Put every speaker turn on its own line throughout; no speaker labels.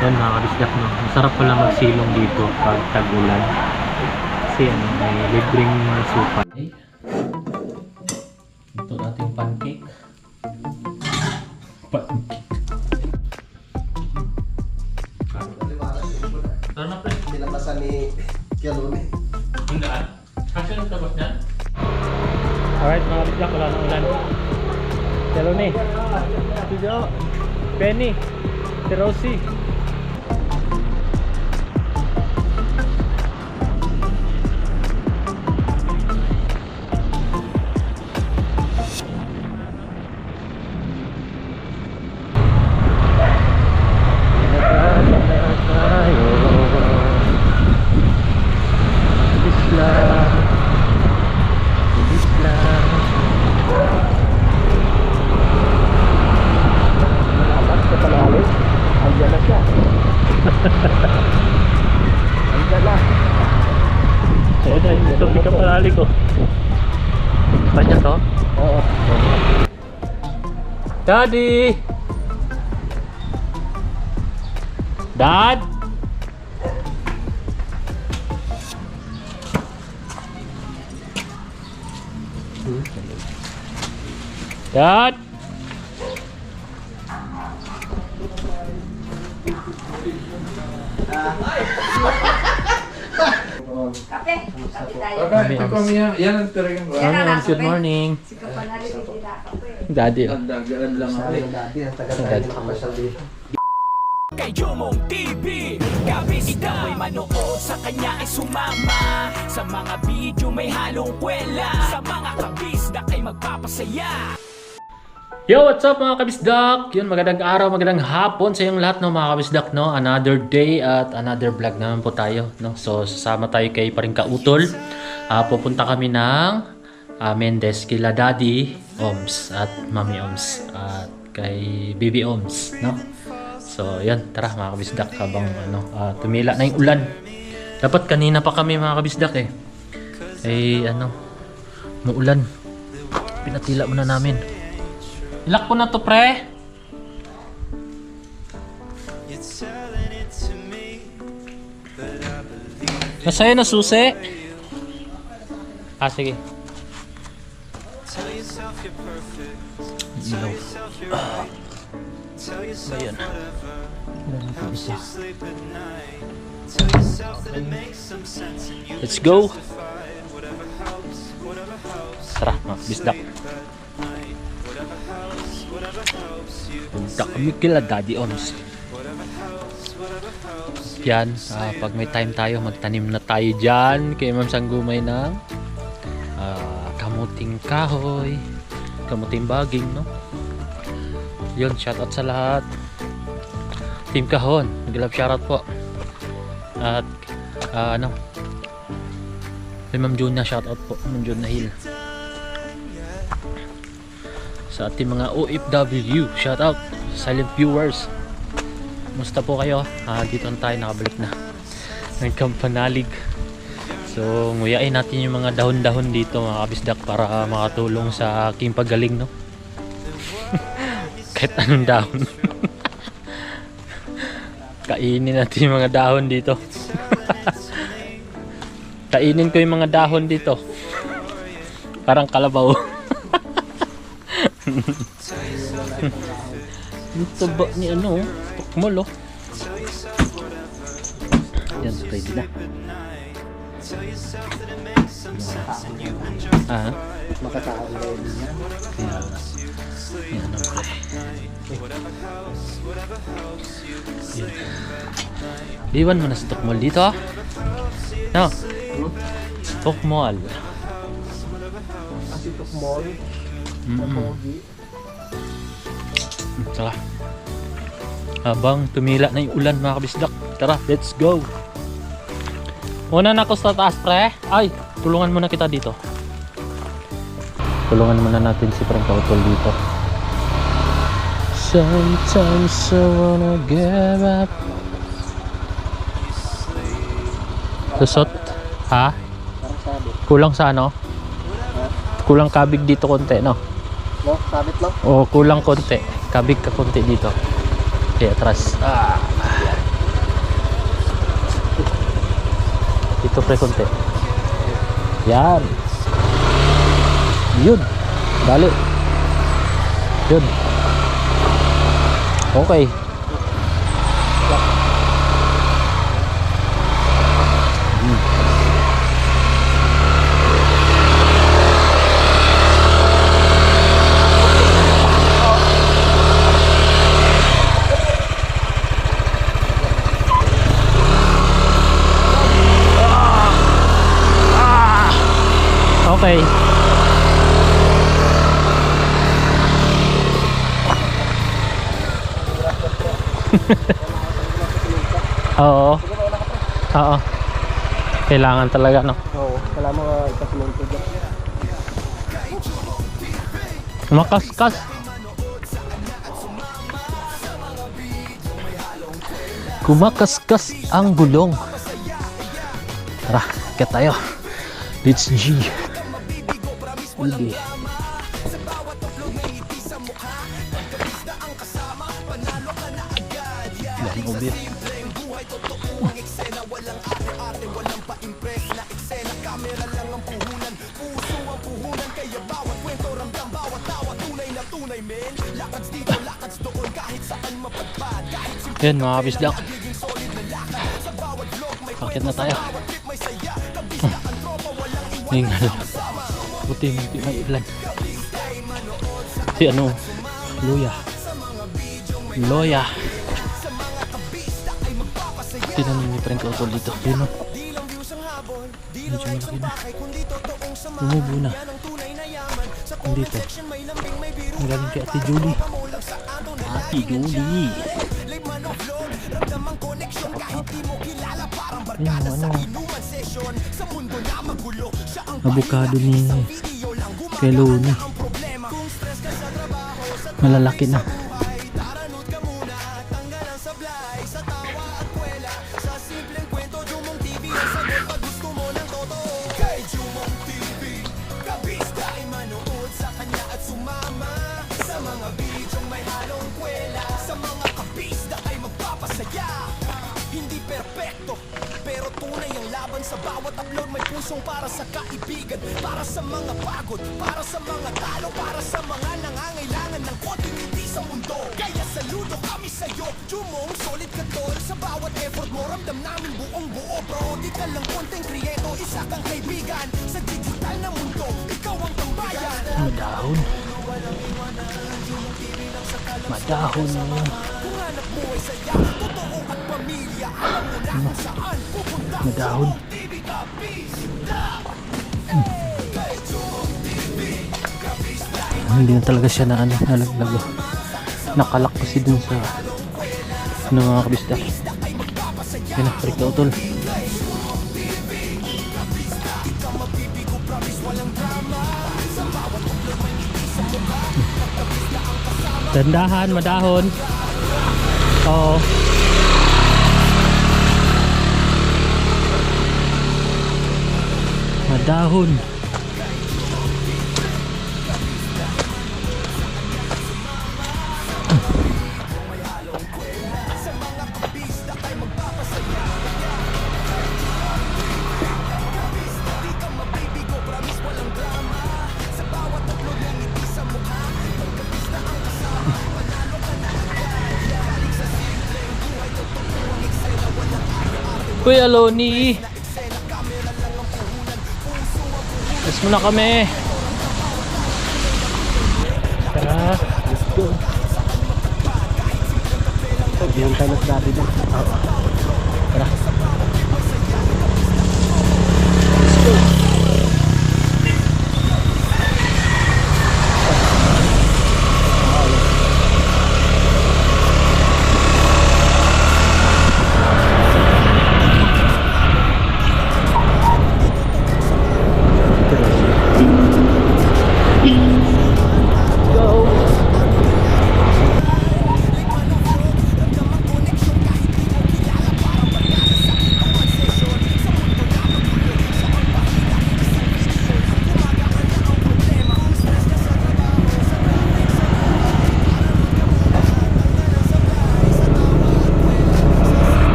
Yan mga kabisdak, no? Masarap pala magsilong dito pag tag-ulan. Kasi ano, may libreng supa. Okay. Ito ating pancake. Pancake. Ano na pre?
Pinabasan ni Kialuni.
Hundaan? Kasi ang tabas niyan? Alright mga kabisdak, wala nang ulan. Hello ni. Si Jo. Penny. Si Rosie. Ito pick-up palali ko. Kanya to? Oo. Daddy! Dad! Dad!
Kape. Kape tayo.
Okay, ito kami yan ang talagang
Good morning.
Si Kapanali hindi na kape.
Daddy.
Dagaan lang ako.
Dati, ang tagal tayo makapasyal dito.
Kay Jomong TV, kabisda may manood, sa kanya ay sumama. Sa mga video may halong kwela, sa mga kabisda ay magpapasaya.
Yo, what's up mga kabisdak? Yun, magandang araw, magandang hapon sa inyong lahat, no, mga kabisdak, no? Another day at another vlog naman po tayo, no? So, sasama tayo kay Paring Kautol. Pupunta kami ng Mendez kila Daddy Oms at Mami Oms at kay Baby Oms, no? So, yan, tara mga kabisdak, habang tumila na yung ulan. Dapat kanina pa kami mga kabisdak maulan. Pinatila muna namin. Ilak ko na to, pre. Nasa'yo na susi. Sige. Ilaw. Ayan. Let's go. Tara, mga bisdak. Punta kami kila Daddy Oms. Yan, pag may time tayo, magtanim na tayo dyan kay Ma'am Sanggumay ng kamuting kahoy, kamuting baging, no? Yun, shoutout sa lahat. Team Kahon, mag-love shoutout po. At kay Ma'am Juna, shoutout po, Ma'am Juna Hill. Sa ating mga OFW, shoutout, silent viewers. Musta po kayo? Dito na tayo, nakabalik na ng Kampanalig. So, nguyain natin yung mga dahon-dahon dito mga kabisdak para makatulong sa aking paggaling, no? Kahit anong dahon. Kainin natin yung mga dahon dito. Kainin ko yung mga dahon dito. Parang kalabaw. Ito ba ni tukmol, oh. Yan, ready na.
Makatao na yun yan.
Yan, okay. Iwan mo na sa tukmol dito, ah. No. Tukmol.
Kasi tukmol.
Tara. Habang tumila na yung ulan mga kabisdak, tara, let's go. Una na ako sa taas, pre. Ay, tulungan muna kita dito. Tulungan muna natin si Paring Kautol dito. Sometimes I wanna give up. Lusot? Ha? Kulang sa ano? Kulang kabig dito konti, no?
No, sabit lang.
O, kulang konti. Kabig ka konti dito. Okay, atras. Dito pre konti. Yan. Yun. Dali. Yun. Okay. Okay. Oo. Oo. Kailangan talaga, no?
Oo, kala mo ipasimento dyan.
Makaskas. Kumakaskas ang gulong. Tara, kaya tayo. Let's G. Ubi. Dahil ubi. Yan mga kabisdak. Bakit na tayo? Hingal. Buti may ilan. Si ano? Luya. Loya. Tinanong ni Frank Otol dito. Yun o. Medyo malaki na. Lumubo na. Dito. Ang galing kay Ate Julie. Ate Julie. Yan o ano. Avocado ni Keloni. Malalaki na.
Hindi perpekto, pero tunay ang laban. Sa bawat upload may pusong para sa kaibigan, para sa mga pagod, para sa mga talo, para sa mga nangangailangan ng konting ngiti sa mundo. Kaya saludo kami sa'yo, Jumong, solid ka tol. Sa bawat effort mo, ramdam namin buong buo. Bro, di ka lang konting kriyeto, isa kang kaibigan. Sa digital na mundo, ikaw ang tambayan.
Madahon. Madahon.
Kung hanap mo ay saya, totoo at pamilya, alam mo na kung saan pupunta.
Madahon. Hindi na talaga siya na ano, nalaglag. Nakalak kasi dun sa ano mga kabisda. Yan na, Frank Otol. Dandahan, madahon. Oo. Madahon. Kuya Loni, let's muna kami. Tara, let's go.
Yan tayo mas dati dyan.
Tara.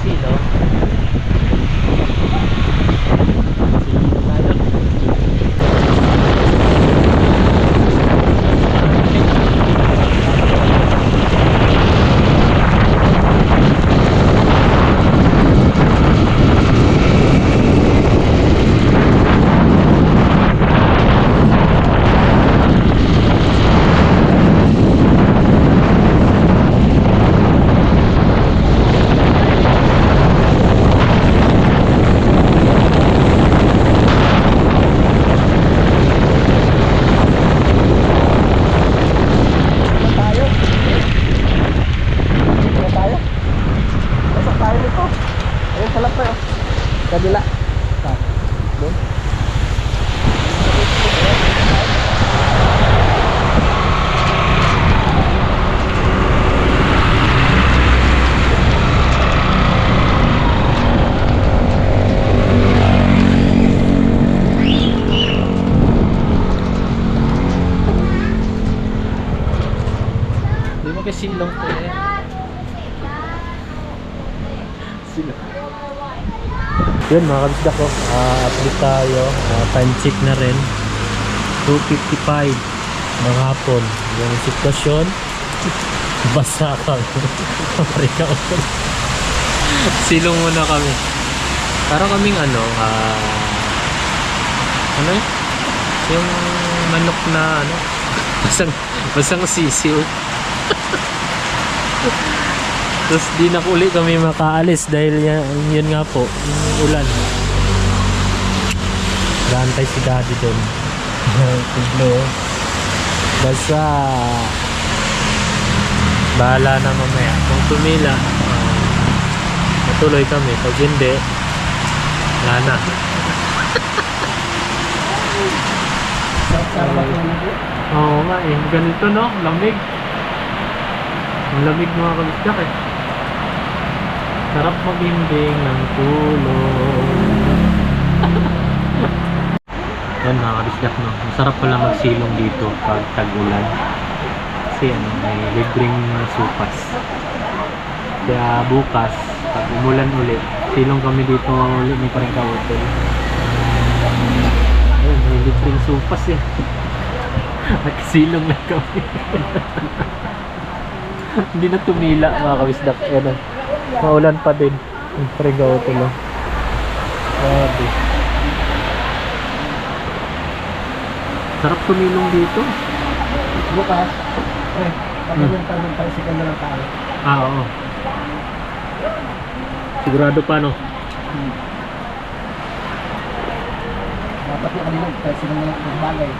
AC, no? Silong tayo.
Kabila. Doon.
Hindi mo kasi silong to eh. Silong. Yun mga kabisdak ko, update tayo, time check na rin, 2:55 ng hapon. Yung sitwasyon, basa kami. Silong muna kami. Parang kaming ano yun? Yung manok na ano, basang sisiw. Tapos di na uli kami makaalis dahil yun nga po, yung ulan. Gantay si daddy doon. Tiglo. Basta bahala na mamaya. Kung tumila, matuloy kami. Pag hindi, wala na. Oo nga eh. Ganito no, lamig. Ang lamig mga kabisdak eh. Sarap maghimbing ng tulog. Yan mga kabisdak no. Masarap pala magsilong dito pag tag-ulan. Kasi ano, may libreng supas. Kaya bukas, pag umulan ulit, silong kami dito ulit ni Paringka Hotel. Ayun, may libreng supas eh. Nagsilong na kami. Hindi na tumila mga kabisdak. Ayan, maulan pa din. Yung Paringka Hotel lang. Grabe. Sarap tumilong dito.
Bukas. Pag-ulan tricycle na lang tayo.
Oo. Sigurado pa no?
Dapat yung kanina, tricycle na lang bagay.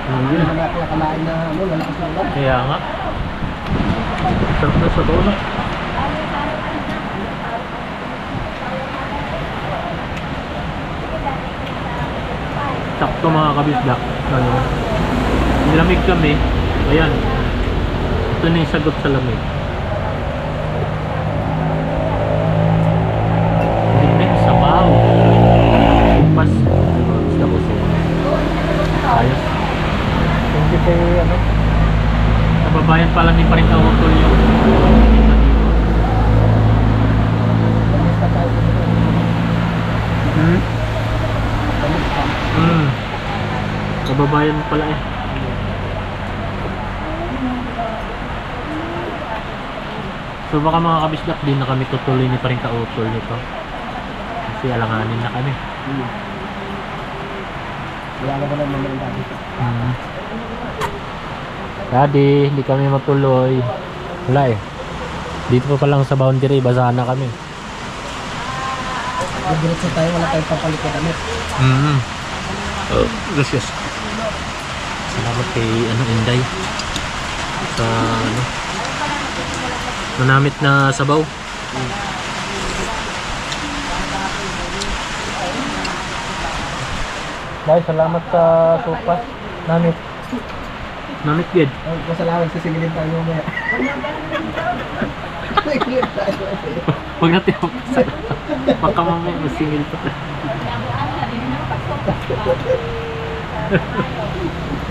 Hindi
Yun.
naman natin nakalain na lalakas na ulan.
Kaya nga. Sarap na sa bola. Sakto mga kabisdak. Ano? Nilamig kami. Ayan. Ito na yung sagot sa lamig. Limit sa baw. Pas. Gusto ko siya. Ayos.
Hindi kayo ano.
Kababayan pala ni Paringka Hotel yung
Basta tayo dito.
Kababayan pala eh. So baka mga kabisdak din na kami tutuloy ni Paringka Hotel nito. Kasi alanganin na kami.
Wala na ba naman ang dati?
Daddy, hindi kami matuloy. Wala eh. Dito pa lang sa boundary, basahan na kami.
Diretso tayo, wala tayong papalit na damit.
Gracias. Salamat kay Inday. Sa manamit na sabaw. Dahil salamat sa sopas. Namit. Namit good.
Masalamat sa singilin tayo mamaya. Singilin tayo.
Huwag natin mapasan. Baka mamaya masingil pa.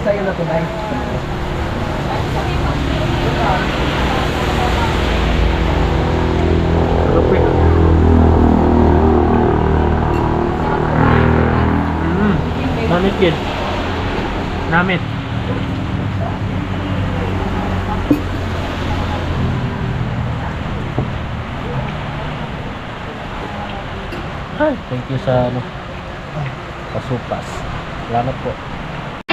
Sa'yo na tunay.
Sarap eh. chicken. Namin. Ay, thank you sa ano, pasupas. Salamat po.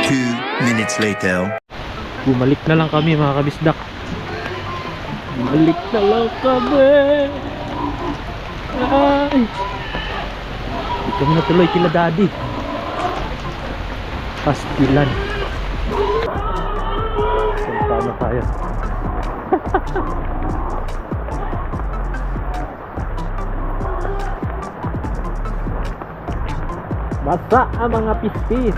2 minutes later.
Bumalik na lang kami mga kabisdak. Bumalik na lang kami. Ay. Hindi kami natuloy kila daddy. Pastilan. Punta na tayo. Basta ang mga pistis.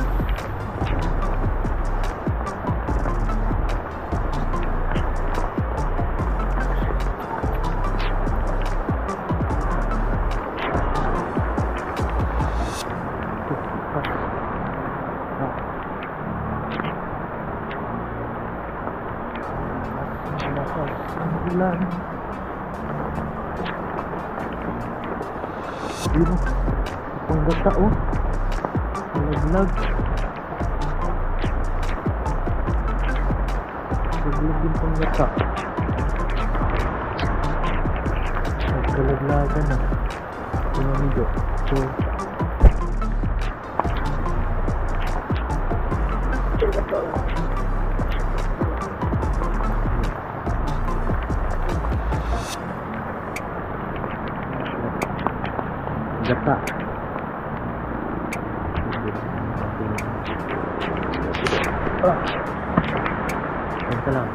Ulan. Yun o. Itong gata o. Laglag. Laglag din itong gata. Nagkalaglagan na. Tumamigo. So, gata. Ganito lang.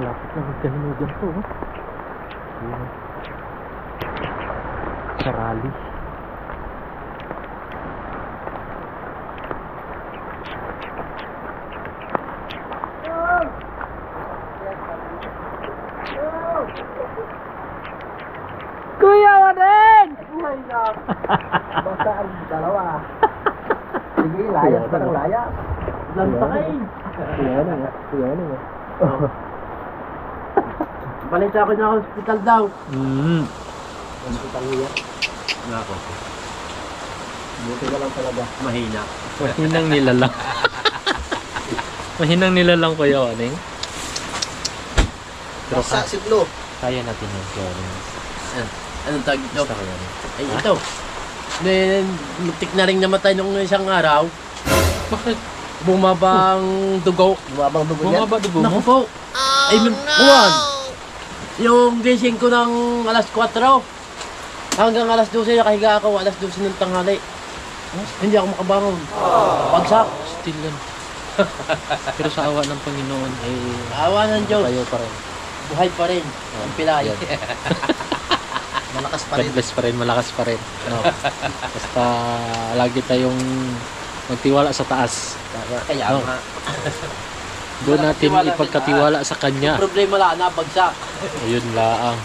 Lapit na magkahinugan to, ha? Ayan. Sarali. Kuya Wadeng!
Basta ang dalawa. Sige, layas pa ng layas.
Lantay!
Yan nga. Balita ako na hospital daw. Hospital niya.
Nako.
Buti ka lang talaga.
Mahina. Mahinang nilalang. Mahinang nilalang Kuya Wadeng. Pero
Sa siplo.
kaya natin yun. Kuya Wadeng.
Anong tag ito?
Basta kaya natin.
Ay, ito. Then, muntik na rin namatay nung isang araw.
Bakit?
Bumabang dugo.
Bumabang dugo yan.
Bumaba dugo
Naku
mo?
po. Ay, buwan. Yung gising ko ng alas 4. Hanggang alas 12, nakahiga ako. Alas 12 ng tanghali. Hindi ako makabangon. Bagsak.
Still yan. Pero sa awa ng Panginoon ay
Awa ng Diyos.
tayo pa rin.
Buhay pa rin. Ang pilay.
Yan.
Malakas pa
God
rin.
bless pa rin, malakas pa rin. No. Basta lagi tayong magtiwala sa taas.
Kaya
No.
nga.
Doon natin
Tiwala din,
ipagkatiwala sa Kanya.
Problema lang na bagsak.
Ayun laang.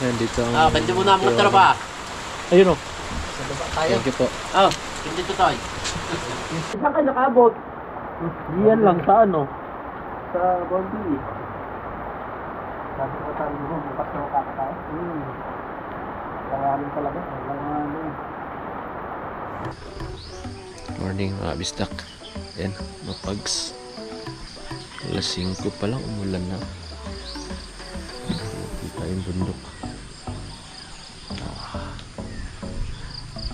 Yan dito ang...
Pwede mo na motor ba?
Ayun o.
Sa baba tayo.
Thank you po.
Hindi to tayo. Saan ka nakaabot?
Yan lang sa ano.
Sa Bondi. Sabi ko tayo mo, bukas na makakatayo. Langanin talaga. Langanin.
Morning mga bistak. Yan, mapags. Alas 5 pa lang, umulan na. Kita yung bundok.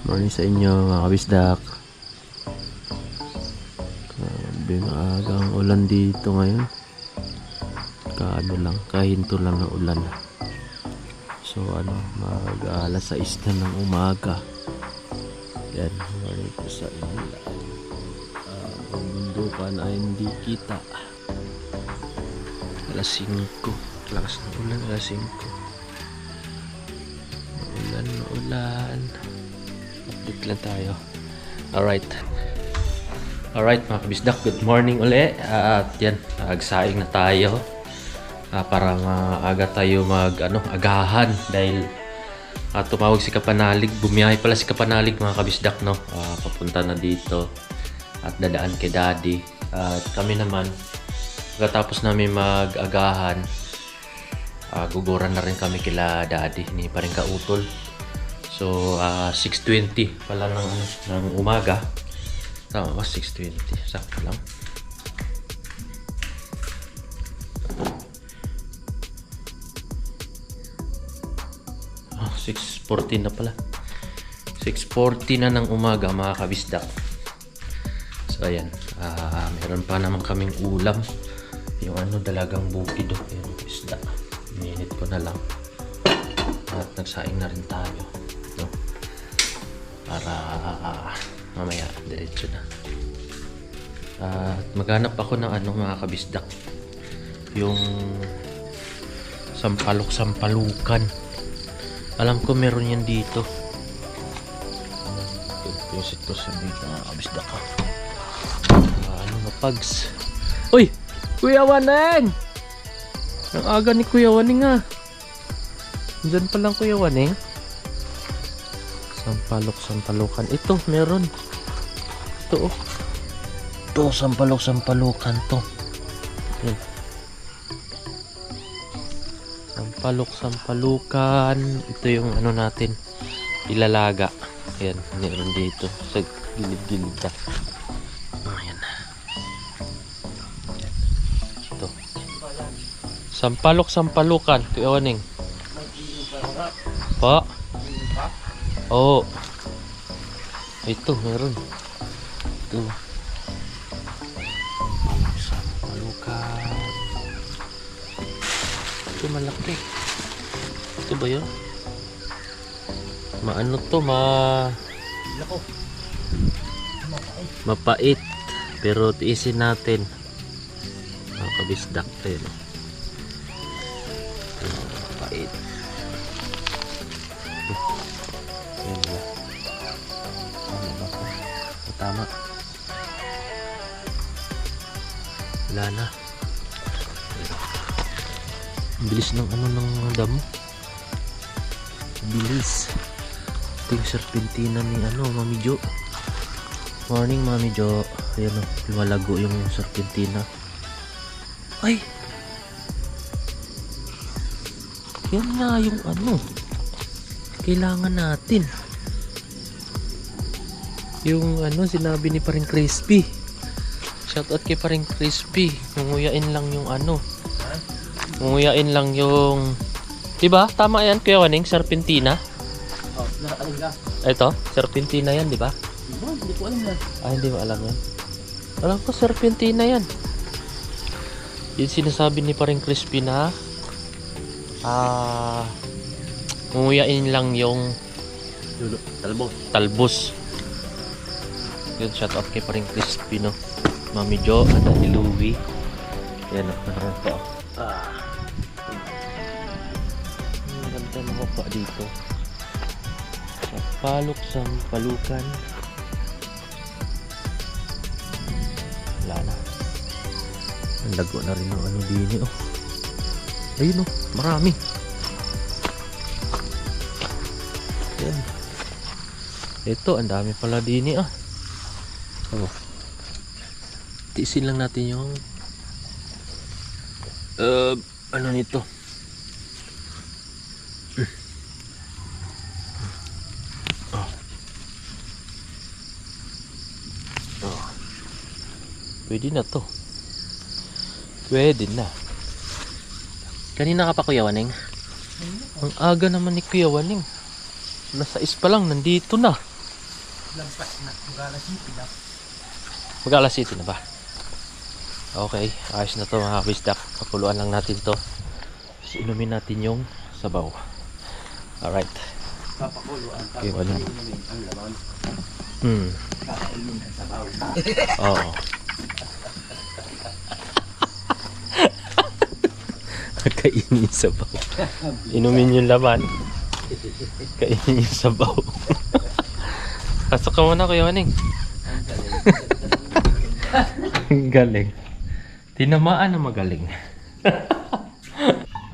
Morning sa inyo mga kabisdak. Grabe, maagang ulan dito ngayon. Kaano lang, kahinto lang na ulan. So mag alas 6 na ng umaga. Yan, morning po sa inyo. Ang bundukan ay hindi kita. Alas 5. Lakas ng ulan, alas 5. Ulan. Update lang tayo. Alright mga kabisdak, good morning uli. At yan, nagsaing na tayo. Para maaga tayo agahan dahil tumawag si Kapanalig, bumiyahe pala si Kapanalig mga kabisdak, no? Papunta na dito at dadaan kay Daddy. At kami naman, pagkatapos namin mag-agahan, guguran na rin kami kila Daddy ni Paring Kautol. So 6:20 pala ng umaga. Tama ba? 6:20, sakto lang. 6:40 na pala. 6:40 na ng umaga mga kabisdak. So ayan, meron pa naman kaming ulam. Yung dalagang bukido, yung isda. Minute ko na lang. At nagsaing na rin tayo, no? Para mamaya diretso na. At maghanap ako ng mga kabisdak. Yung sampalukan. Alam ko meron yan dito. Yung sitwasyon dito mga kabisdak ka. Pags. Uy! Kuya Waneng! Ang aga ni Kuya Waneng Diyan pa lang Kuya Waneng. Sampalukan. Ito, meron. Ito, oh. Ito, sampalukan to. Yan. Sampalukan. Ito yung natin, ilalaga. Ayan, meron dito sa gilid-gilid na. Ayan. Ito. Sampalukan. Kuya Waneng. Pa? Oo. Ito, meron. Ito. Sampalukan. Ito malaki. Ito ba yun? Maano to? Mapait. Pero tiisin natin. Mga kabisdak. Ayan. Mapait. Ayan ba? Ano ba ito? Tama. Wala na. Ang bilis ng ng damo. Bilis. Ito yung serpentina ni Mami Jo. Morning Mami Jo. Ayan o, lumalago yung serpentina. Ay! Yan nga yung kailangan natin. Yung sinabi ni Paring Crispy. Shoutout kay Paring Crispy. Ngunguyain lang yung Ngunguyain lang yung, diba? Tama yan Kuya Waneng, serpentina.
Oh, nakaaling ka.
Ito, serpentina yan, diba?
Hindi ko alam yan.
Hindi mo alam yan. Alam ko serpentina yan. Yung sinasabi ni Paring Crispy na ngunguyain lang yung talbos. Yun, shout out kay Paring Crispy, no? Mami Jo at Daddy Louie. Yan o, naroon pa. Ang ganda mga pa dito. Sampalukan. Wala na. Ang lago na rin ng dini, oh. Ayun, oh, marami. Yan. Ito, ang dami pala dini, ah. Oh. Tiisin lang natin yung nito. Pwede na to. Pwede na. Kanina ka pa Kuya Waneng? Ang aga naman ni Kuya Waneng. Nasa pa lang, nandito na.
Lampas na. Mag-alas 7 na.
Mag-alas 7 na ba? Okay, ayos na to mga kabisdak. Kapuluan lang natin to. Tapos inumin natin yung sabaw. Alright.
Papakuluan.
Okay, wala.
Ang laman.
Kakainin ang sabaw. Oo. Kainin yung sabaw. Inumin yung laman. Kainin yung sabaw. Pasok ka muna, Kuya Maning. Ang galing. Tinamaan na magaling.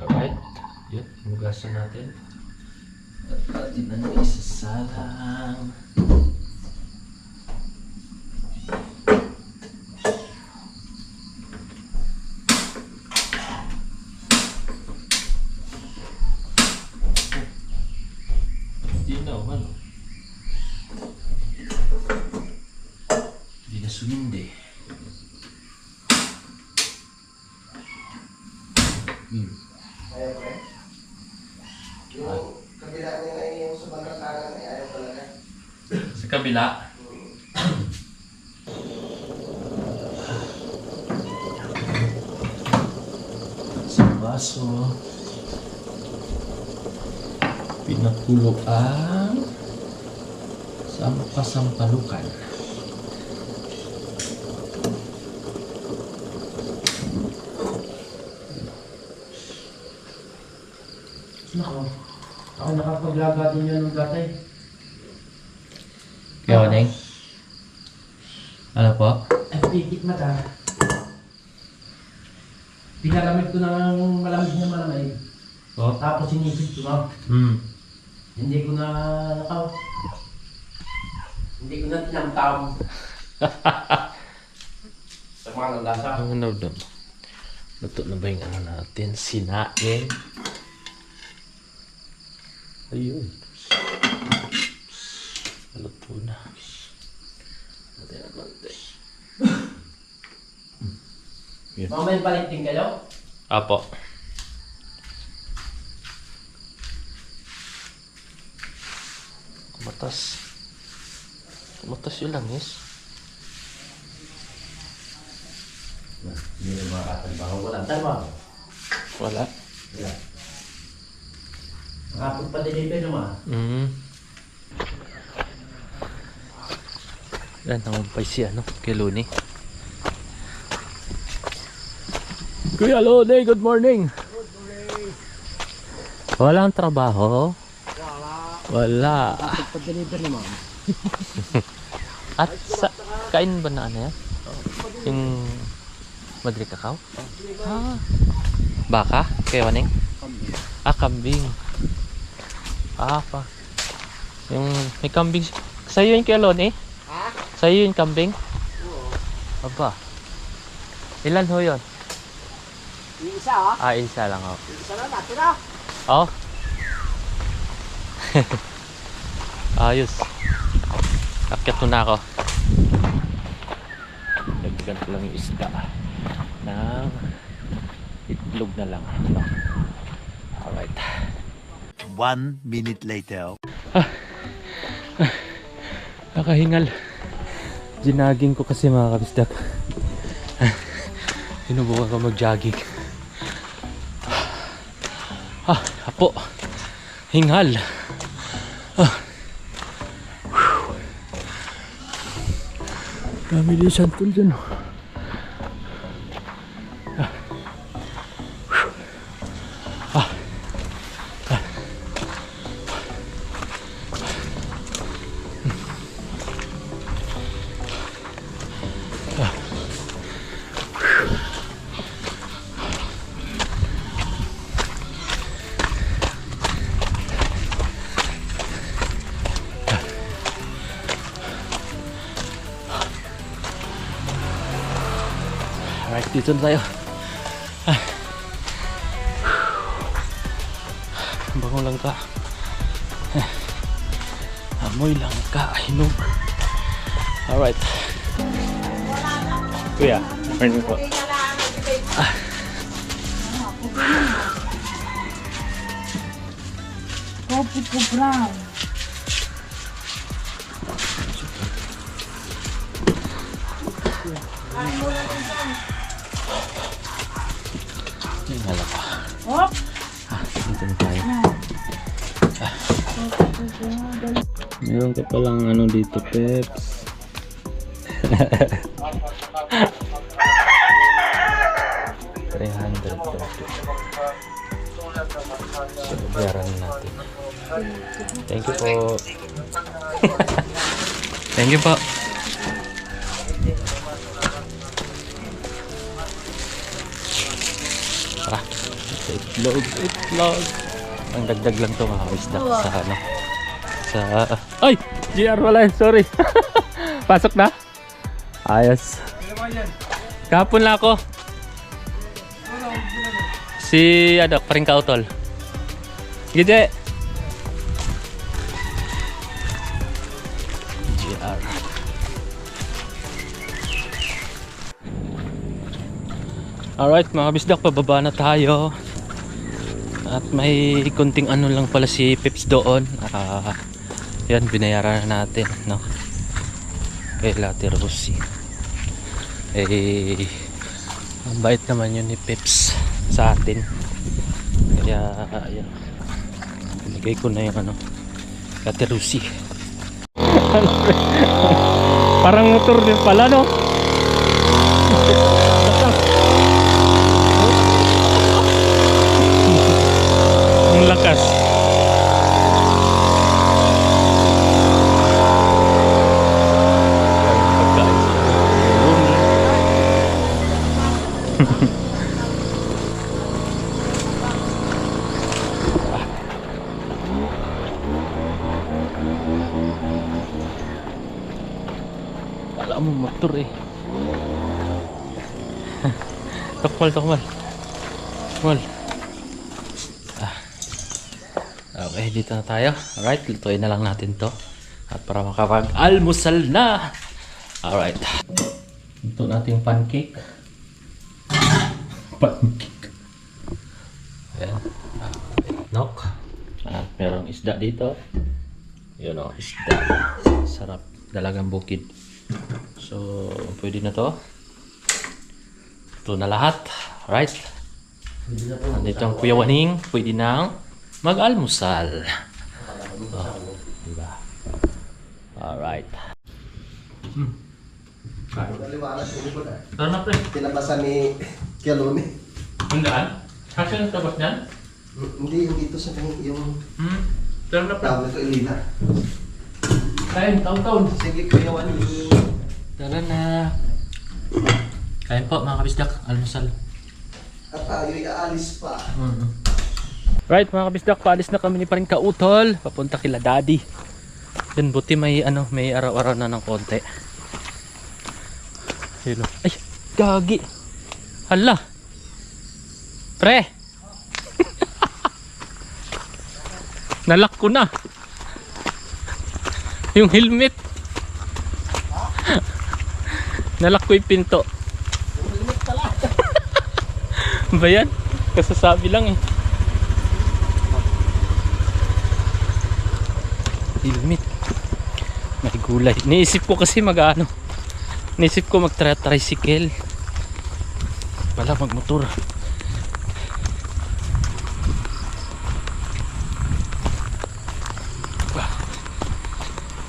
Alright. Yun, hugasan natin. At natin ang isasalang. Hindi na, ano? Hindi na sumindi.
Ayaw ko eh. Yung kabila niya na yung sa bangkatagan eh, ayaw talaga.
Sa kabila. Sa baso. Pinakulo ang sampasampalukan.
Nako. Ako nakapaglaga din yan ng gatay.
Kaya Neng? Ano po?
Ay, pikit mata. Pinalamig ko ng malamig na malamig.
Po?
Tapos sinisip ko na. Hindi ko na nakaw. Hindi ko na tinamtam. Sa mga lasa.
Ano doon? Luto na ba yung ano natin? Sinain. Ayun. Luto na. Natin na konti.
Mamaya balik din kayo?
Apo. Kumatas. Kumatas yung langis.
Hindi na makakatrabaho. Walang trabaho.
Wala.
Wala. Makapagpa-deliver naman.
Yan, nangumpay si ano, kay Luni. Kuya Luni, good morning! Good morning! Walang trabaho? Wala.
Pag-deliver naman.
At sa, kain ba na ano yan? Yung Madre Cacao? Ah, baka? Kaya Waning? Ah, kambing. Ah, pa. Yung may kambing. Sa'yo yung kay Luni?
Ha?
Sa'yo yung kambing?
Oo.
Aba. Ilan ho yun?
Yung isa oh.
Ah, isa lang ho.
Yung isa na natira.
Oh. Ayos. Akyat ko na ako. Dagdagan ko lang yung isda. Ng itlog na lang. No? Alright.
1 minute later.
Nakahingal. Ginaging ko kasi mga kabisdak. Sinubukan ko mag-jogging. Apo. Hingal. Dami din santol dyan. Alright, dito na tayo. Bango lang ka. Amoy lang ka, hinog. Alright. Kuya, morning po.
Kopi ko brown.
Yung halapa.
Hop!
Dito na tayo. Meron ka palang ano dito, Peps. $300. So, bayaran natin. Thank you po. Thank you po. Tara. Itlog. Ang dagdag lang to mga isda sa ano. Sa... Ay! GR wala yun, sorry. Pasok na? Ayos. Kahapon lang ako. Si ano, paring kautol. Gide. GR. Alright mga bisdak, pababa na tayo. At may kunting ano lang pala si Pips doon. Yan, binayaran na natin, no? Kay Lati Rosie. Ang bait naman yun ni Pips sa atin. Kaya, yan. Binigay ko na yung ano, Lati Rosie. Parang motor din pala, no? Ang lakas. Wala mo motor eh. Tukmal. Okay, dito na tayo. Alright, lutuin na lang natin to. At para makapag-almusal na. Alright. Ito natin pancake. Ayan. Nok. At merong isda dito. Yun o, isda. Sarap. Dalagang bukid. So, pwede na to. Ito na lahat. Alright. Nandito ang Kuya Waning. Pwede nang mag-almusal. Oh, diba? Alright.
Naliwanag sa likod ah.
Tara na pre.
Tinabasan ni Kialoni.
Ang daan? Kasi ang tabas niyan?
Hindi, yung dito sa yung
Tara na pre.
tawag nito Elina.
Kain, taon-taon.
Sige, Kuya Wani.
Tara na. Kain po mga kabisdak. Almusal.
At tayo'y aalis pa.
Right mga kabisdak, paalis na kami ni paring kautol. Papunta kila daddy. Yan, buti may ano, may araw-araw na ng konti. Hello. Ay, gagi. Hala. Pre. Nalak ko na. Yung helmet. Nalak ko yung pinto. Ba yan? Kasasabi lang eh. Helmet. May gulay. Niisip ko kasi mag-ano. Niisip ko mag-tricycle. Pala mag-motor.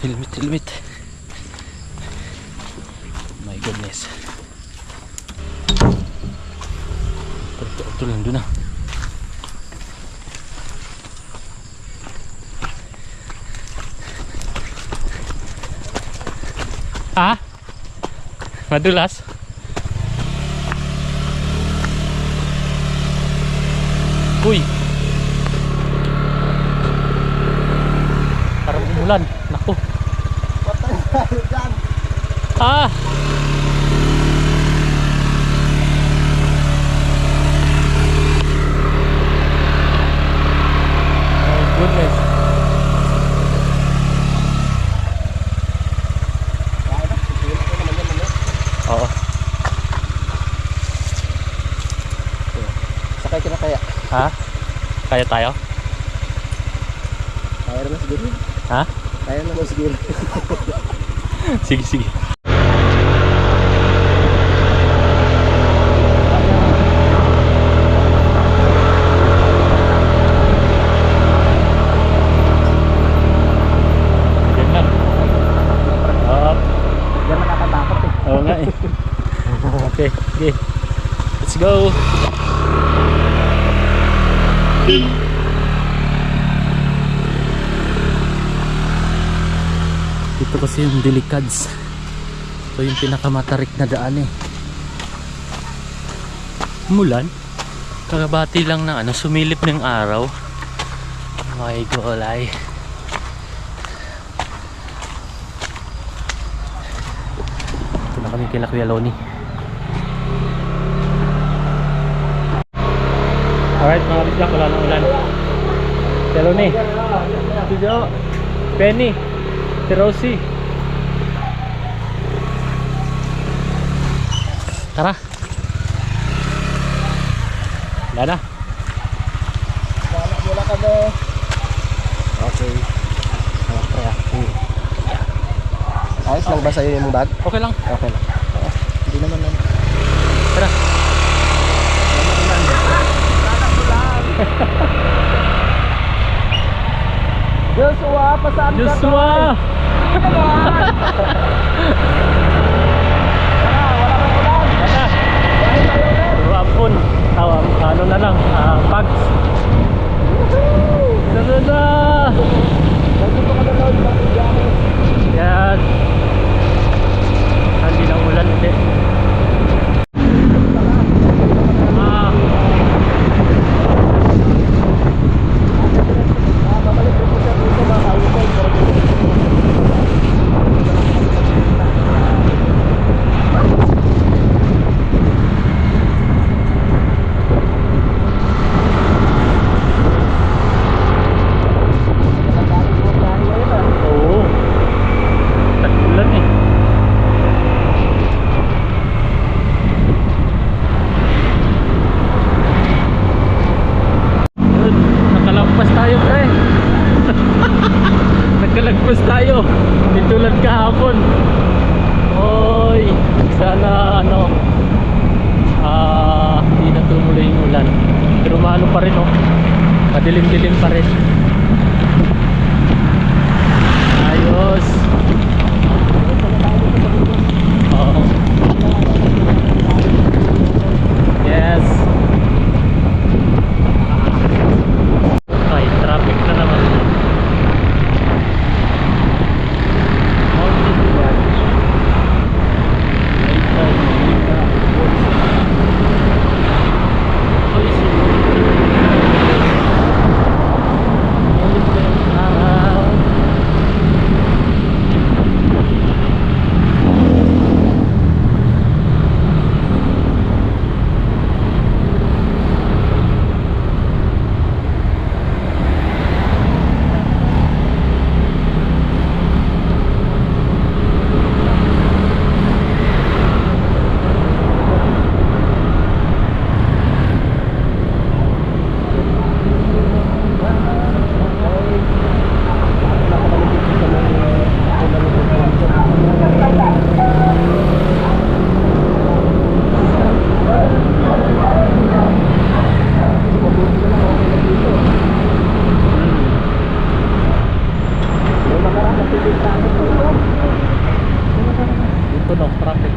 Helmet. My goodness. Ito lang doon ah. Ah? Madulas? Uy! Parang umulan. Naku.
Patay tayo dyan.
Ah! Oh goodness. Oo.
Sakay ka na kaya.
Ha? Kaya tayo?
Kaya naman siguro.
Ha?
Kaya naman siguro.
Sige. Sige. Let's go. Ito kasi yung Delicads. Ito yung pinakamatarik na daan eh. Mulan. Kakabati lang ng ano, sumilip ng araw. My golay. Ito na kami kila Kuya Loni. Alright mga bisdak, wala nang ulan. Kuya Loni. Studio. Penny. Si Rosie. Tara. Wala na.
Wala ka mo. Okay. Ayos lang ba sa'yo yung bag?
Okay lang.
Okay lang. Hindi naman lang.
Tara.
Joshua, pasaan ka
Joshua! Rapon. Ano na lang, bags. Tara! Yan. Hindi na ulan ulit. Oo. Tag-ulan eh. Yun, nakalagpas tayo pre. Nakalagpas tayo. Hindi tulad kahapon. Oy, sana ano hindi na tumuloy yung ulan. Pero maano pa rin oh. Madilim-dilim pa rin. Ayos. Oo. Yes. Ay, traffic na naman. Puno, traffic.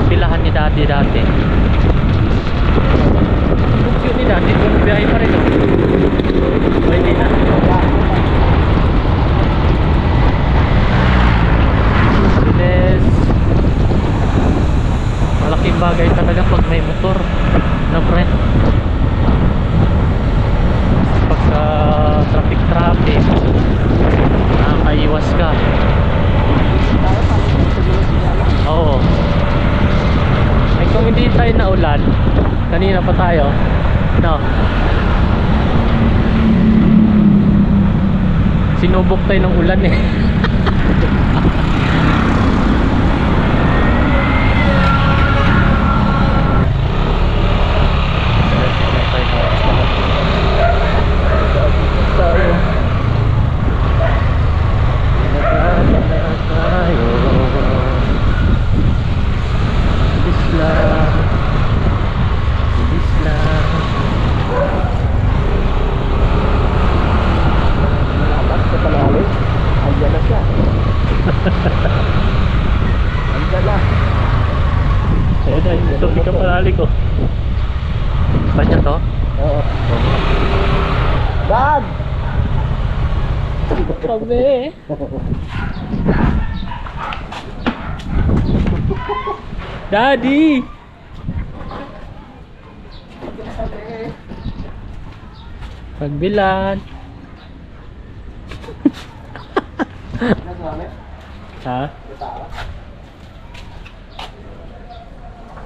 pilahan ni Daddy dati. Bukyo ni Daddy, kung biyahe pa rin, oh. Pwede na. Yes. Malaking bagay talaga pag may motor na pre. Pagka traffic nakakaiwas ka. Oo. Ay kung hindi tayo naulan, kanina pa tayo, no? Sinubok tayo ng ulan eh. Ito ka palali ko. Ba niya to?
Oo. Dad!
Kami. Daddy! Pagbilan. Ha?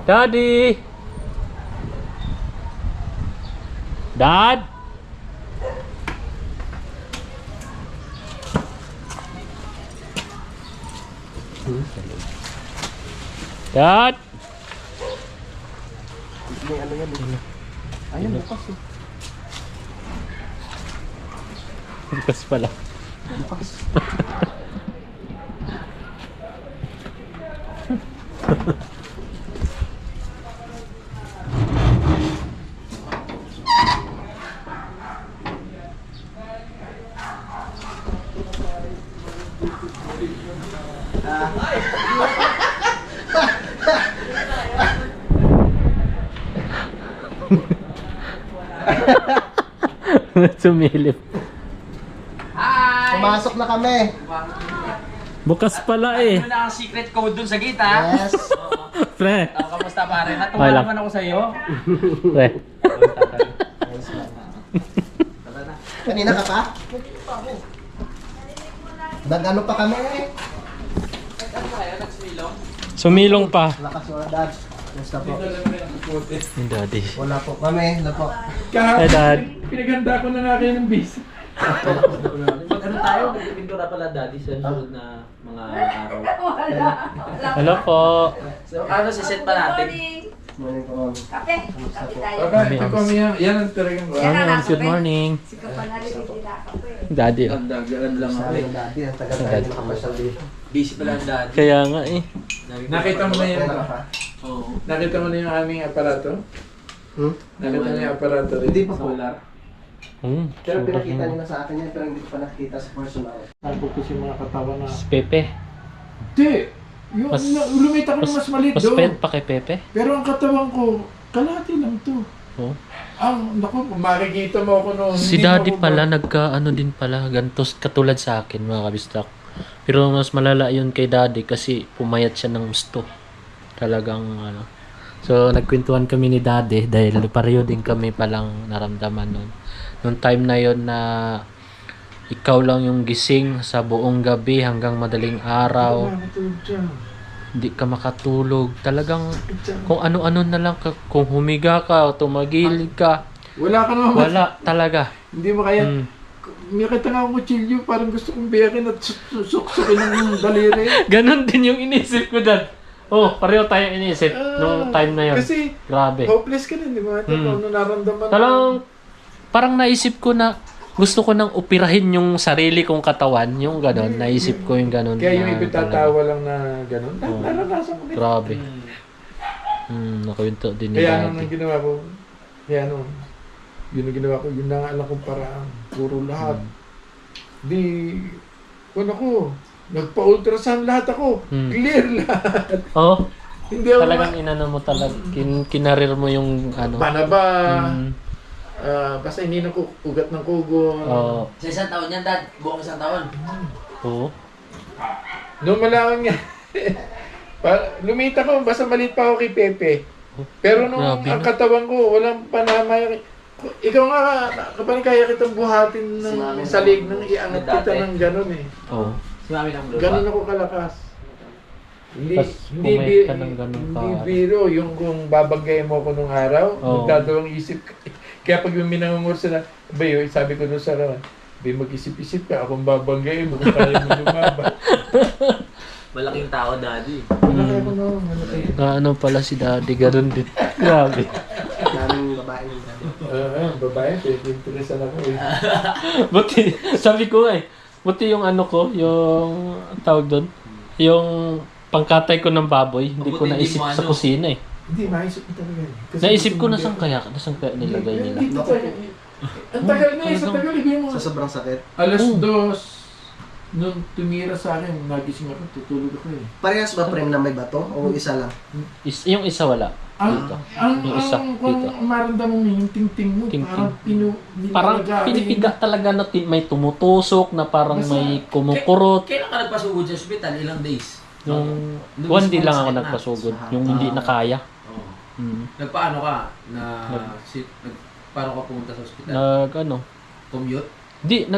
Daddy! Dad! Dad!
Ayun, bukas eh.
Bukas pala.
Bukas.
Sumilip.
Pumasok na kami.
Bukas pala eh.
Ano na ang secret code dun sa gate, ha?
Yes.
Pre.
Kamusta pare? Natuwa
Okay lang.
naman ako sa'yo.
Pre.
Kanina ka pa? Nag-ano pa kami?
Sumilong pa.
Lakas wala, Dad. Basta po.
Yung daddy.
Wala po kami. Wala po.
Hey dad.
Pinaganda ko na nga kayo ng bis.
Mag-ano tayo? Magpipintura pala daddy sa susunod na mga araw.
Hello po.
So, ano, siset pa natin?
Morning po, ma'am.
Kape. Kape tayo.
Okay, ito kami yan. Yan ang talagang
Good morning.
Si Kapanali, hindi na kape.
Daddy. Oh.
Dagaan lang ako
Sabi
eh.
ng daddy, ang tagal tayo nakapasyal dito.
Busy pala ang daddy.
Kaya nga eh.
Nakita mo na yan.
Kaya ka?
Oo.
Nakita mo na yung aming aparato?
Hmm?
Nakita mo yung aparato rin?
Hindi pa po.
Solar.
Pero pinakita niyo na sa akin yan, pero hindi ko pa nakikita sa personal.
Nagpupus yung mga katawan na...
Pepe.
Hindi! Yung lumita ko ng mas maliit doon.
Paspet pa kay Pepe.
Pero ang katawan ko, kalahati lang to.
Oh.
Naku, kung makikita mo ako noon.
Si
hindi
daddy
mo ako
pala nagka-ano din pala. Gantos katulad sa akin mga kabistak. Pero mas malala yun kay daddy kasi pumayat siya ng gusto. Talagang ano. So nagkwentuhan kami ni daddy dahil pareho din kami palang naramdaman nun. Nung time na yon na ikaw lang yung gising sa buong gabi hanggang madaling araw.
makatulog dyan.
Hindi ka makatulog. Talagang kung ano-ano na lang ka, kung humiga ka o tumagilid ka,
Wala ka naman.
wala talaga.
Hindi mo kaya.
Mm.
Nakita nga akong kutsilyo, parang gusto kong biyakin at suksukin ng daliri.
Ganon din yung inisip ko dyan. Oh, pareho tayong inisip nung time na yun.
Kasi
Grabe.
hopeless ka rin, di ba? Ano naramdaman
Talagang parang naisip ko na gusto ko nang upirahin yung sarili kong katawan. Yung ganon. Naisip ko yung ganon.
Kaya yung
na
iba tatawa lang na gano'n.
Oo.
Naranasan ko din.
Grabe. Nakwento din ni
Kaya ano
daddy.
nang ginawa ko, yun ang ginawa ko, yun na nga alam kong paraan. Puro lahat. Di, ano ko, nagpa-ultrasound lahat ako. Clear lahat.
Oh,
Hindi ako
Talagang inano mo talaga, kinarir mo yung ano.
Banaba.
Mm.
Basta hindi na ugat ng kugo.
Oo.
Sa isang taon yan, Dad. Buong isang taon.
Oo.
Nung malaman niya, lumita ko, basta maliit pa ako kay Pepe. Pero nung
Grabe,
ang
no?
katawan ko, walang panama. Ikaw nga, kapag kaya kitang buhatin ng salig nang iangat kita ng gano'n eh.
Oo.
Si Mami ng Blue.
Gano'n ako kalakas. Hindi,
Tas pumayat ka ng ganun
hindi
ka.
biro yung kung babagayin mo ako nung araw,
Oo.
magdadawang isip ka. Kaya pag yung minangungursa na, bayo, sabi ko nung sa rawan, bayo mag-isip-isip ka, akong babagayin mo, kaya mo lumaban.
Malaking tao, Daddy.
Malaki ako noon, malaki.
Ano pala si daddy, ganun din. Grabe.
Daming babae ng dati.
Babae, interesan ako eh.
Buti, sabi ko buti yung ano ko, yung tawag doon, yung pangkatay ko ng baboy, hindi ko
Mabuti hindi
naisip
mo
sa
ano.
kusina eh.
Hindi, maisip ko talaga eh. Kasi
Naisip ko
gusto
nasaan kaya nilagay nila.
Hindi, talaga. Ang tagal na eh, sa tagal ibigay mo.
Sa sobrang sakit.
Alas
Oh.
2, nung tumira sa akin, nagising ako, tutulog ako eh.
Parehas ba frame na may bato o isa lang?
Yung isa wala.
Ang,
Dito.
ang,
Yung isa,
kung
dito.
maramdaman mo yung ting-ting mo,
Ting-ting.
parang
Parang pinipiga talaga na may tumutusok na parang may kumukurot.
Kailan ka nagpasugod sa ospital? Ilang days?
Yung
Doon
one
mismo
day lang ako
sakit na.
nagpasugod. Yung hindi na kaya.
Oo.
Mm.
Nagpaano ka? Paano ka pumunta sa ospital?
Ano?
Commute?
Di,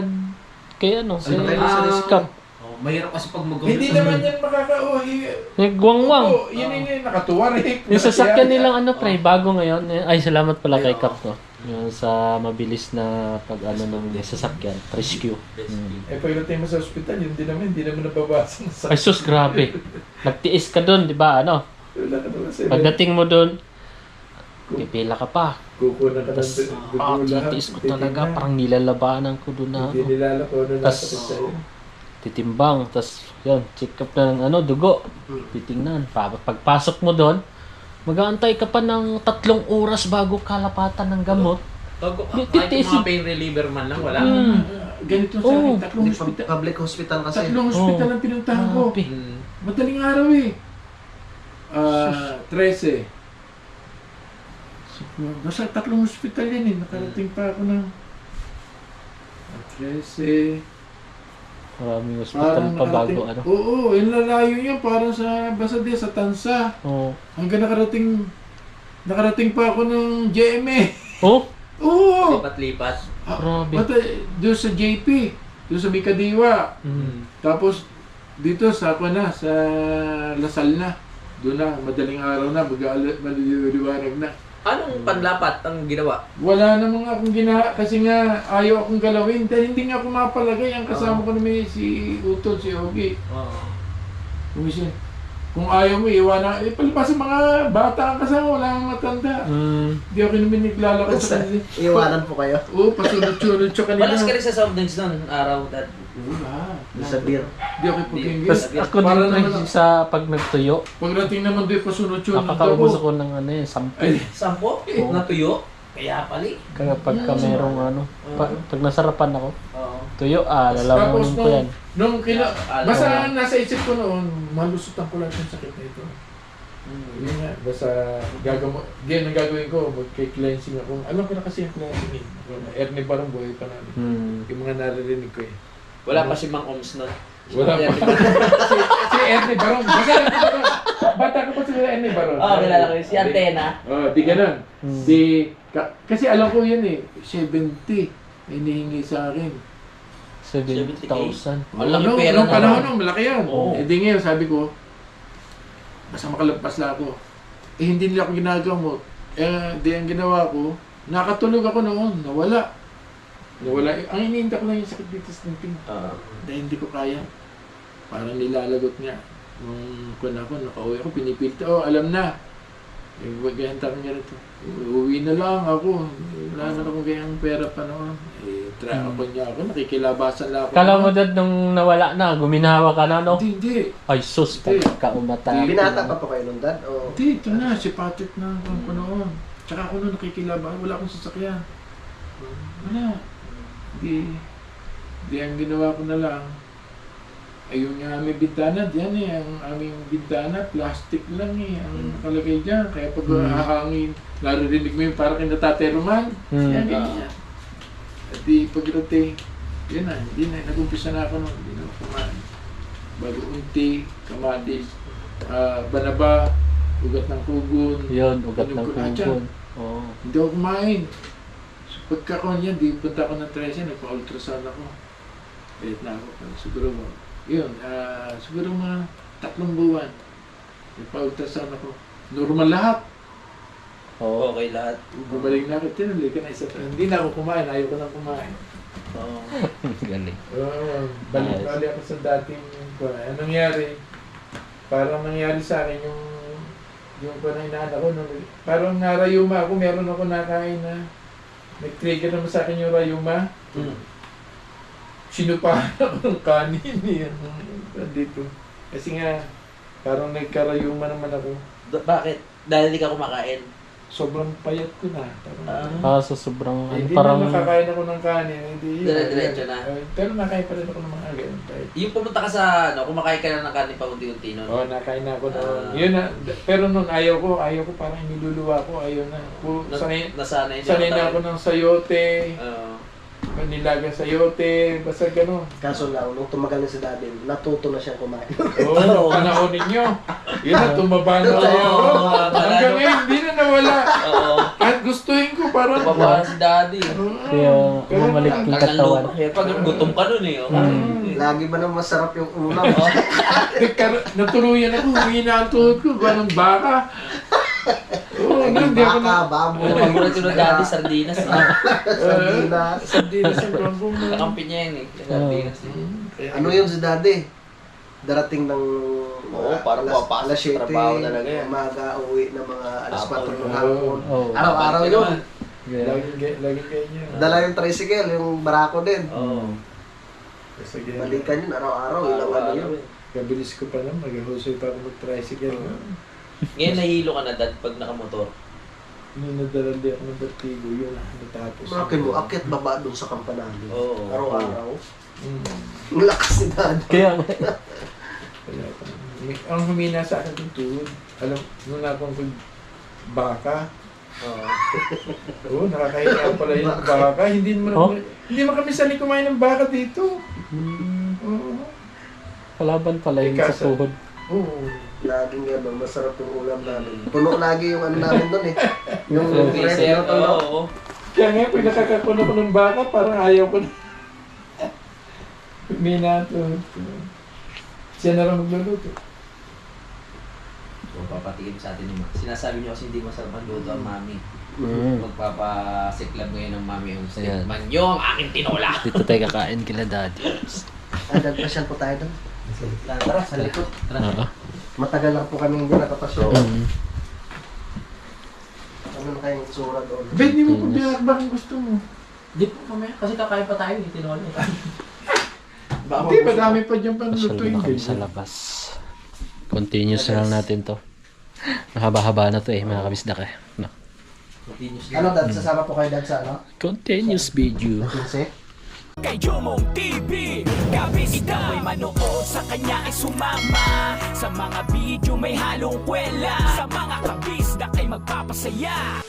kaya ano, si
Ah. Mahirap kasi pag mag-commute.
Hindi naman yan makakauhi.
Nagwangwang.
Oo, yun yung nakatuwarik.
Yung sasakyan nilang ano pre, bago ngayon. Ay, salamat pala kay Cap no. Yung sa mabilis na pag ano ng sasakyan, rescue.
Eh, pagdating mo sa ospital, yun din naman, hindi naman nababasa sa
Ay sus, grabe. Nagtiis ka doon, di ba? Ano?
Wala ka naman sa
Pagdating mo doon, pipila ka pa.
kukunan ka ng
Tapos,
dugo lahat.
titiis ko talaga. Parang nilalabanan ko doon na
Hindi
ano.
nilalako na
Tas,
nasakit sa'yo.
Titimbang, tapos yun, check up na ng ano, dugo. Titingnan. Pagpasok mo doon, mag-aantay ka pa ng 3 oras bago kalapatan ng gamot.
Kahit
Titiis-
yung mga pain reliever man lang, wala.
Ganito sa
Oo.
akin, tatlong hospital.
Public hospital kasi.
Tatlong hospital ang pinuntahan ko.
Grabe.
Mm.
Madaling araw eh. 13. Basta tatlong hospital yan eh. Nakarating pa ako ng 13.
Maraming hospital pa bago ano.
Oo, yung lalayo yun. Parang sa Basade, sa Tansa.
Oo.
Hanggang nakarating pa ako ng GMA.
Oh,
Oo!
Lipat-lipat.
grabe.
Basta doon sa JP. Doon sa Mikadiwa.
Mm.
Tapos dito sa ako na, sa Lasal na. Doon na, madaling araw na, maliliwanag na.
Anong panlapat ang ginawa?
Wala namang akong kasi nga ayaw akong galawin. Dahil hindi nga ako mapalagay. Ang kasama ko naman si Utol, si Ogie.
Oo.
Kumisyon. Kung ayaw mo, iwanan. Palibas sa mga bata ang kasama, wala kang matanda. Hindi ako naman naglalakad sa kanila.
Iwanan po kayo.
Oo, pasunod-sunod sa kanila.
Balas ka rin sa soft drinks nun, araw, Dad.
Wala.
Sa beer.
Hindi ako pag-ingis.
Tapos ako
Para
din
naman
pre, sa pag nagtuyo,
Pagdating naman doon, pasunod-sunod
nakakaubos
ako.
ako ng ano eh, 10.
Ay,
Sampo? Natuyo? Kaya pali.
Kaya pagka merong ano, pag nasarapan ako,
Oo.
tuyo, lalamunin ko yan.
nung
Alam
basta
mo.
nasa isip ko noon, malusutan ko lahat ng sakit na ito. Yun nga, basta ang gagawin ko, magki-cleansing ako. Alam ko na kasi yung cleansing eh. Ernie Barong buhay pa namin. Yung mga naririnig ko eh.
Wala pa si Mang Oms nun.
Wala pa. si Ernie Barong. Bata ko pa si Ernie Barong.
Oo, kilala ko yun. Si Antena.
Di ganun. Kasi alam ko yan eh, 70 hinihingi sa akin.
70,000.
Wala yung
Nung
pera na.
panahon nung malaki yan.
Oo.
Eh di ngayon sabi ko, basta makalagpas na ako. Eh hindi nila ako ginagamot. Di ang ginawa ko, nakatulog ako noon, nawala. Ang iniinda ko lang yung sakit dito sa tingting. Dahil hindi ko kaya. Parang nilalagot niya. Nung kung ako, nakauwi ako, pinipilit. Alam na. Ganyan tayo nga rito. Uwi na lang ako. Wala na akong ganyang pera pa noon. Ako niya ako, nakikilabasan lang ako.
Kala mo dad nung nawala na, guminawa ka na no?
Hindi.
Ay sus,
Hindi.
kaumata.
Binata pa po kayo nung dad? O...
Hindi, ito na. Si Patrick na ako noon. Tsaka ako noon nakikilabasan. Wala akong sasakyan. Wala. Di ang ginawa ko na lang, Ayun nga aming bintana diyan eh. Ang aming bintana, plastic lang eh. Ang nakalagay dyan. Kaya pag hahangin, naririnig mo yung parang kinatateruman. Yan ganyan. At di pagrating, yun na, hindi na. Nag-umpisa na ako nun. Hindi na ako kumain. Bago unti, kamatis, banaba, ugat ng kugon.
Yun, ugat ng
Inom ko na dyan.
kugon. Oo.
Hindi ako kumain. So, pagkakaon yan, di punta ako ng 13, nagpa-ultrasound ako. Kahit na ako. Siguro, yun, siguro mga 3 buwan. Nagpa-ultrasound ako. Normal lahat.
Oo.
Okay lahat.
Bumalik na ako, tinuli ka na isa. Hindi na ako kumain, ayaw ko na kumain.
Oo.
Galing.
Balik
Nice.
na ulit ako sa dating, anong nangyari? Parang nangyari sa akin yung inaanak ko, parang narayuma ako, meron ako nakain na nag-trigger naman sa akin yung rayuma. Sinupahan ako ng kanin dito. Kasi nga, parang nagkarayuma naman ako.
Bakit? Dahil hindi ka kumakain.
Sobrang payat ko na. Parang,
So sobrang,
hindi
parang,
na nakakain ako ng kanin. Hindi.
Dire-diretso na.
Pero nakain pa rin ako ng mga ganun.
Yung pumunta ka sa, kumakain ka na ng kanin pa unti-unti nun.
Oo, nakain na ako noon. Yun na, pero noon ayaw ko parang niluluwa ko, ayaw na.
Nasanay niya.
Sanay na ako ng sayote,
Oo.
nilagang sayote, basta gano'n.
Kaso lang, nung tumagal na si daddy, natuto na siyang kumain.
Oo, panahon ninyo. Yun na, tumaba na ako.
Oo,
Hanggang ngayon, hindi na nawala.
Oo.
Kahit gustuhin ko, parang...
Pababa si daddy.
kaya
Pero
bumalik
na-
yung katawan.
Pag gutom ka nun eh.
Lagi ba nang masarap yung ulam?
Natuluyan ako, humingi na ang tuhod ko, ganong baka. Oo, hindi ako na...
Baka, baboy.
Paborito ko ng daddy, sardinas eh.
Sardinas.
Sardinas ang gambong na.
Kakampi niya yun eh. Sardinas eh.
Ano yun si daddy? Darating ng
parang papasok
alas
sa
7,
trabaho talaga yan.
umaga, uwi ng mga alas 4 ng
Oo.
hapon.
Oo.
Araw-araw yun.
Laging ganyan.
Dala yung tricycle, yung barako din.
Oo.
Kasi ganyan.
Balikan yun araw-araw, ilang ano yun.
Kabilis ko pa lang, mag-husoy pa ako mag-tricycle.
Ngayon nahihilo ka na dad pag nakamotor.
Nung nadalan din ako ng vertigo, yun ang natapos.
Makin mo, akit baba dun sa kampanado.
Oo.
Araw-araw.
Mm.
Ang lakas ni daddy.
Kaya,
Kaya pa. Ang humina sa akin yung tuhod. Alam, nung nakong ko baka.
Oo.
Oo, nakakahiya pala yung baka. Hindi mo kami sanay kumain ng baka dito. Oo.
kalaban pala yung sa
Kaso-
tuhod.
Oo.
Laging gano'n, masarap yung ulam namin. Puno lagi yung ano namin doon eh. Yung
Freezer,
ref na
oo.
Kaya nga, pag nakakakuha ko ng baka, parang ayaw ko na. Humina to. Siya na lang magluluto.
So, papatikim sa atin yung sinasabi niyo kasi hindi masarap ang luto ang mami.
Mm.
Magpapasiklab ngayon ng mami yung
Ayan.
statement nyo, ang aking tinola.
Dito tayo kakain kila daddy.
Nagpasyal po tayo doon.
Tara, sa likod.
Oo.
Matagal na po kami hindi nakapasyo.
Mm.
Ano na kayong tsura doon?
Ba't di mo pa binakbak ang gusto mo?
Di po mamaya, kasi kakain pa tayo, tinola.
Hindi, madami pa dyan pa
Pasyal
lutuin
na kami sa labas. Continuous na lang natin to. Mahaba-haba na to eh, mga kabisdak eh. No.
Ano dad, sasama po kayo dad sa ano?
Continuous video.
15?
Kay Jomong TV, kabisda may manood, sa kanya ay sumama. Sa mga video may halong kwela, sa mga kabisda ay magpapasaya.